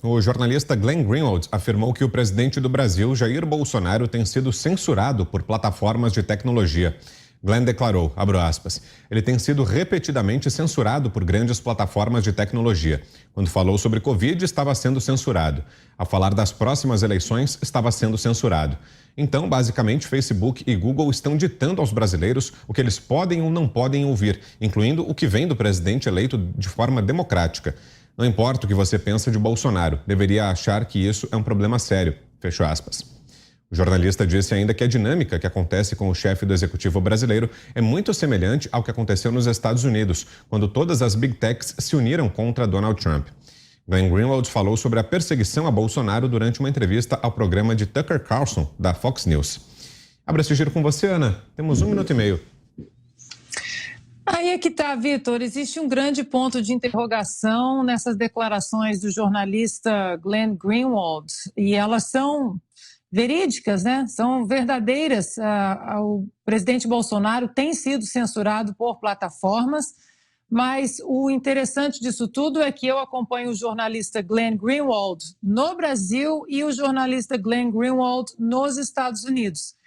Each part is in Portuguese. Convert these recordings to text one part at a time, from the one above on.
O jornalista Glenn Greenwald afirmou que o presidente do Brasil, Jair Bolsonaro, tem sido censurado por plataformas de tecnologia. Glenn declarou, abro aspas, ele tem sido repetidamente censurado por grandes plataformas de tecnologia. Quando falou sobre Covid, estava sendo censurado. Ao falar das próximas eleições, estava sendo censurado. Então, basicamente, Facebook e Google estão ditando aos brasileiros o que eles podem ou não podem ouvir, incluindo o que vem do presidente eleito de forma democrática. Não importa o que você pensa de Bolsonaro, deveria achar que isso é um problema sério. Fecho aspas. O jornalista disse ainda que a dinâmica que acontece com o chefe do executivo brasileiro é muito semelhante ao que aconteceu nos Estados Unidos, quando todas as Big Techs se uniram contra Donald Trump. Glenn Greenwald falou sobre a perseguição a Bolsonaro durante uma entrevista ao programa de Tucker Carlson, da Fox News. Abra esse giro com você, Ana. Temos 1 minuto e meio. Aí é que está, Vitor. Existe um grande ponto de interrogação nessas declarações do jornalista Glenn Greenwald. E elas são verídicas, né? São verdadeiras. O presidente Bolsonaro tem sido censurado por plataformas, mas o interessante disso tudo é que eu acompanho o jornalista Glenn Greenwald no Brasil e o jornalista Glenn Greenwald nos Estados Unidos.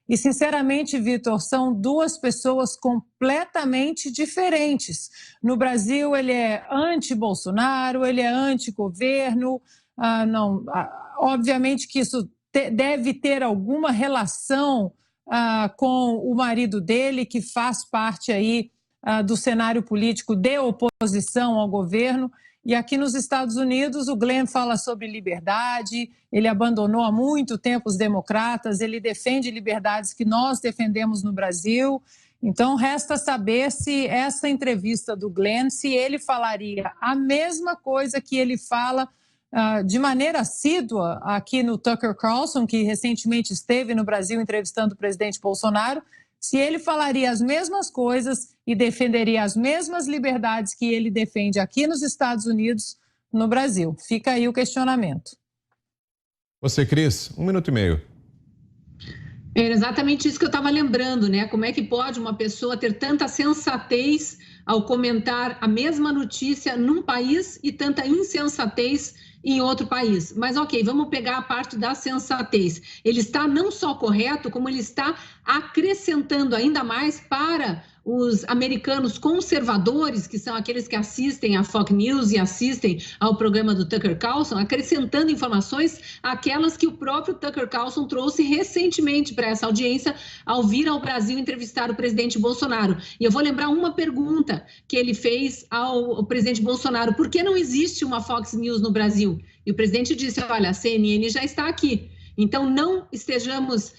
E, sinceramente, Vitor, são duas pessoas completamente diferentes. No Brasil, ele é anti-Bolsonaro, ele é anti-governo. Obviamente que isso deve ter alguma relação com o marido dele, que faz parte aí do cenário político de oposição ao governo. E aqui nos Estados Unidos, o Glenn fala sobre liberdade, ele abandonou há muito tempo os democratas, ele defende liberdades que nós defendemos no Brasil. Então, resta saber se essa entrevista do Glenn, se ele falaria a mesma coisa que ele fala de maneira assídua aqui no Tucker Carlson, que recentemente esteve no Brasil entrevistando o presidente Bolsonaro, se ele falaria as mesmas coisas e defenderia as mesmas liberdades que ele defende aqui nos Estados Unidos, no Brasil. Fica aí o questionamento. Você, Cris, 1 minuto e meio. Era exatamente isso que eu estava lembrando, né? Como é que pode uma pessoa ter tanta sensatez ao comentar a mesma notícia num país e tanta insensatez em outro país? Mas ok, vamos pegar a parte da sensatez. Ele está não só correto, como ele está acrescentando ainda mais para os americanos conservadores, que são aqueles que assistem à Fox News e assistem ao programa do Tucker Carlson, acrescentando informações àquelas que o próprio Tucker Carlson trouxe recentemente para essa audiência ao vir ao Brasil entrevistar o presidente Bolsonaro. E eu vou lembrar uma pergunta que ele fez ao presidente Bolsonaro: por que não existe uma Fox News no Brasil? E o presidente disse: olha, a CNN já está aqui. Então, não estejamos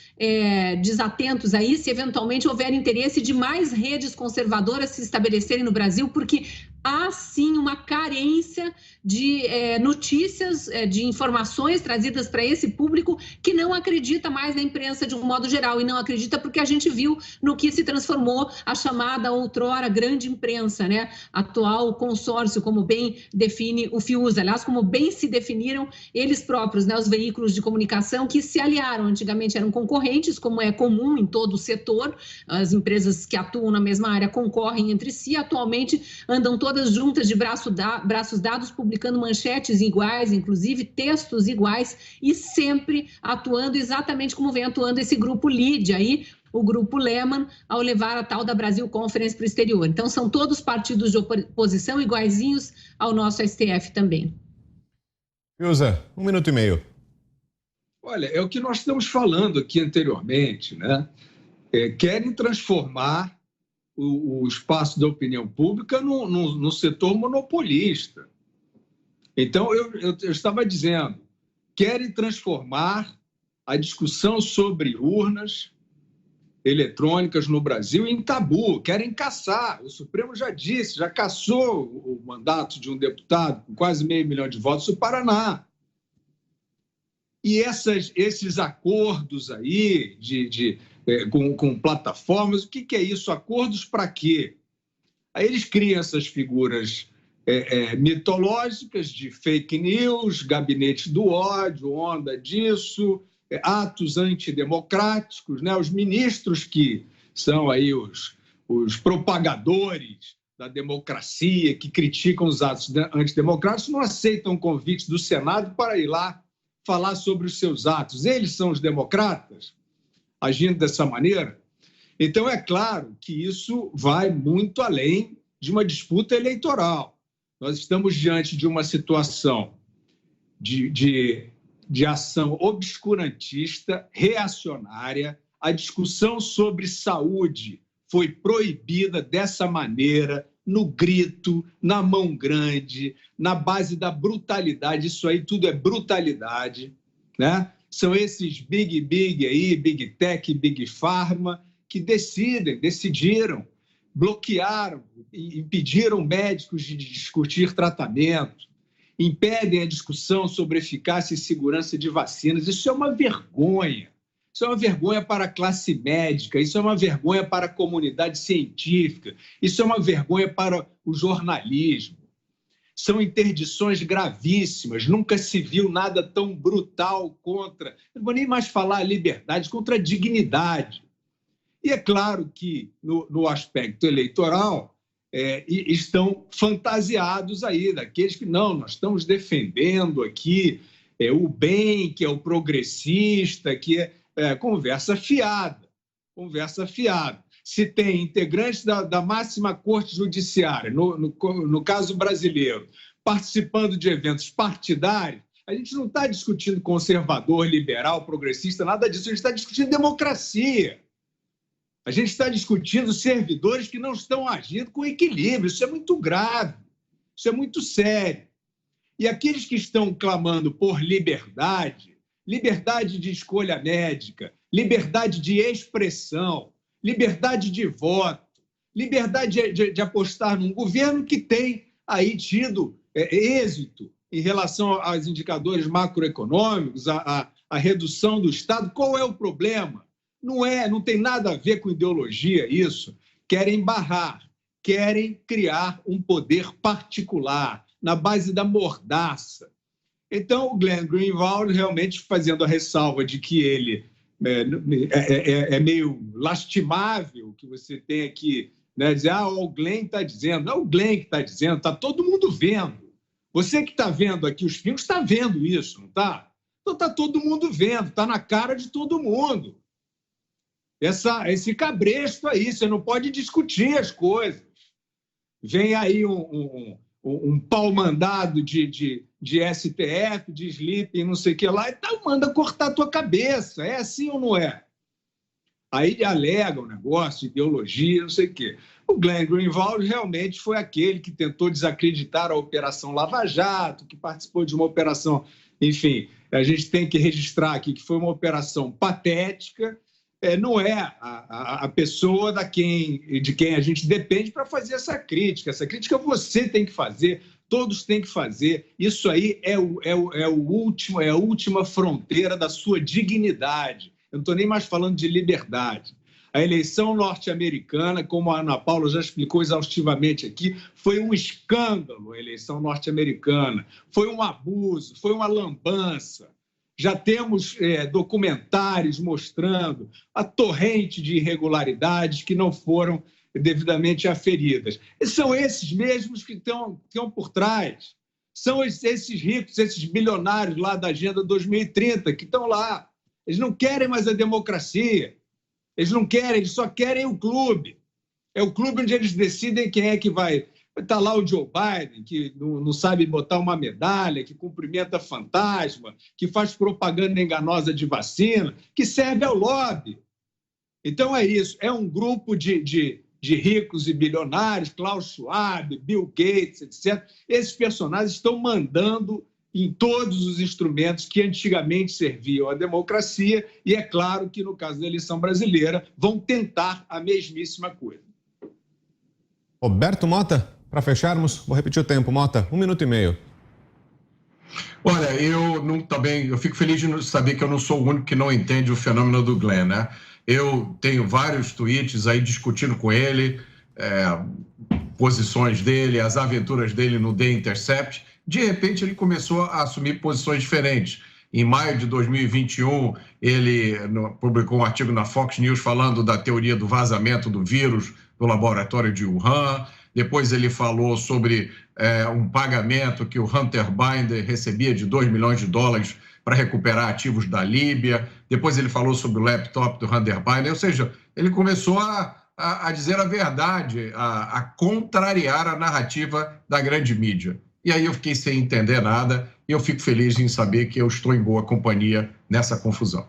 desatentos aí se eventualmente houver interesse de mais redes conservadoras se estabelecerem no Brasil, porque há sim uma carência de notícias, de informações trazidas para esse público que não acredita mais na imprensa de um modo geral, e não acredita porque a gente viu no que se transformou a chamada outrora grande imprensa, né? Atual consórcio, como bem define o Fiuza, aliás, como bem se definiram eles próprios, né? Os veículos de comunicação que se aliaram, antigamente eram concorrentes, como é comum em todo o setor, as empresas que atuam na mesma área concorrem entre si, atualmente andam todas juntas de braços dados, publicando manchetes iguais, inclusive textos iguais, e sempre atuando exatamente como vem atuando esse grupo LEAD aí, o grupo Lehman, ao levar a tal da Brasil Conference para o exterior. Então, são todos partidos de oposição iguaizinhos ao nosso STF também. Fiuza, 1 minuto e meio. Olha, é o que nós estamos falando aqui anteriormente, né? Querem transformar o espaço da opinião pública no setor monopolista. Então, eu estava dizendo, querem transformar a discussão sobre urnas eletrônicas no Brasil em tabu, querem caçar. O Supremo já disse, já cassou o mandato de um deputado com quase 500 mil de votos no Paraná. E esses acordos aí com plataformas, o que é isso? Acordos para quê? Aí eles criam essas figuras mitológicas de fake news, gabinete do ódio, onda disso, atos antidemocráticos, né? Os ministros que são aí os propagadores da democracia, que criticam os atos antidemocráticos, não aceitam convites do Senado para ir lá falar sobre os seus atos. Eles são os democratas, agindo dessa maneira. Então, é claro que isso vai muito além de uma disputa eleitoral. Nós estamos diante de uma situação de ação obscurantista, reacionária. A discussão sobre saúde foi proibida dessa maneira, no grito, na mão grande, na base da brutalidade. Isso aí tudo é brutalidade, né? São esses big aí, big tech, big pharma, que decidiram, bloquearam, impediram médicos de discutir tratamento, impedem a discussão sobre eficácia e segurança de vacinas. Isso é uma vergonha. Isso é uma vergonha para a classe médica, isso é uma vergonha para a comunidade científica, isso é uma vergonha para o jornalismo. São interdições gravíssimas, nunca se viu nada tão brutal contra, não vou nem mais falar a liberdade, contra a dignidade. E é claro que, no aspecto eleitoral, estão fantasiados aí, daqueles que, não, nós estamos defendendo aqui o bem, que é o progressista, que é conversa fiada, conversa fiada. Se tem integrantes da máxima corte judiciária, no caso brasileiro, participando de eventos partidários, a gente não está discutindo conservador, liberal, progressista, nada disso, a gente está discutindo democracia. A gente está discutindo servidores que não estão agindo com equilíbrio. Isso é muito grave, isso é muito sério. E aqueles que estão clamando por liberdade, liberdade de escolha médica, liberdade de expressão, liberdade de voto, liberdade de apostar num governo que tem aí tido êxito em relação aos indicadores macroeconômicos, a redução do Estado. Qual é o problema? Não tem nada a ver com ideologia isso. Querem barrar, querem criar um poder particular na base da mordaça. Então, o Glenn Greenwald, realmente fazendo a ressalva de que ele é meio lastimável, que você tem aqui, né, dizer, o Glenn está dizendo. Não é o Glenn que está dizendo, está todo mundo vendo. Você que está vendo aqui os filmes está vendo isso, não está? Então, está todo mundo vendo, está na cara de todo mundo. Esse cabresto aí, você não pode discutir as coisas. Vem aí um pau-mandado de STF, de sleeping, não sei o que lá, e manda cortar a tua cabeça. É assim ou não é? Aí alega um negócio, ideologia, não sei o quê. O Glenn Greenwald realmente foi aquele que tentou desacreditar a Operação Lava Jato, que participou de uma operação, enfim, a gente tem que registrar aqui que foi uma operação patética. Não é a pessoa de quem a gente depende para fazer essa crítica. Essa crítica você tem que fazer, todos têm que fazer. Isso aí é a última fronteira da sua dignidade. Eu não estou nem mais falando de liberdade. A eleição norte-americana, como a Ana Paula já explicou exaustivamente aqui, foi um escândalo a eleição norte-americana. Foi um abuso, foi uma lambança. Já temos documentários mostrando a torrente de irregularidades que não foram devidamente aferidas. E são esses mesmos que estão por trás. São esses ricos, esses bilionários lá da Agenda 2030 que estão lá. Eles não querem mais a democracia. Eles não querem, eles só querem o clube. É o clube onde eles decidem quem é que vai. Está lá o Joe Biden, que não sabe botar uma medalha, que cumprimenta fantasma, que faz propaganda enganosa de vacina, que serve ao lobby. Então é isso, é um grupo de ricos e bilionários, Klaus Schwab, Bill Gates, etc. Esses personagens estão mandando em todos os instrumentos que antigamente serviam à democracia e é claro que, no caso da eleição brasileira, vão tentar a mesmíssima coisa. Roberto Mota, para fecharmos, vou repetir o tempo, Mota, 1 minuto e meio. Olha, eu fico feliz de saber que eu não sou o único que não entende o fenômeno do Glenn, né? Eu tenho vários tweets aí discutindo com ele, posições dele, as aventuras dele no The Intercept. De repente, ele começou a assumir posições diferentes. Em maio de 2021, ele publicou um artigo na Fox News falando da teoria do vazamento do vírus do laboratório de Wuhan. depois ele falou sobre um pagamento que o Hunter Biden recebia de $2 milhões para recuperar ativos da Líbia, depois ele falou sobre o laptop do Hunter Biden, ou seja, ele começou a dizer a verdade, a contrariar a narrativa da grande mídia. E aí eu fiquei sem entender nada e eu fico feliz em saber que eu estou em boa companhia nessa confusão.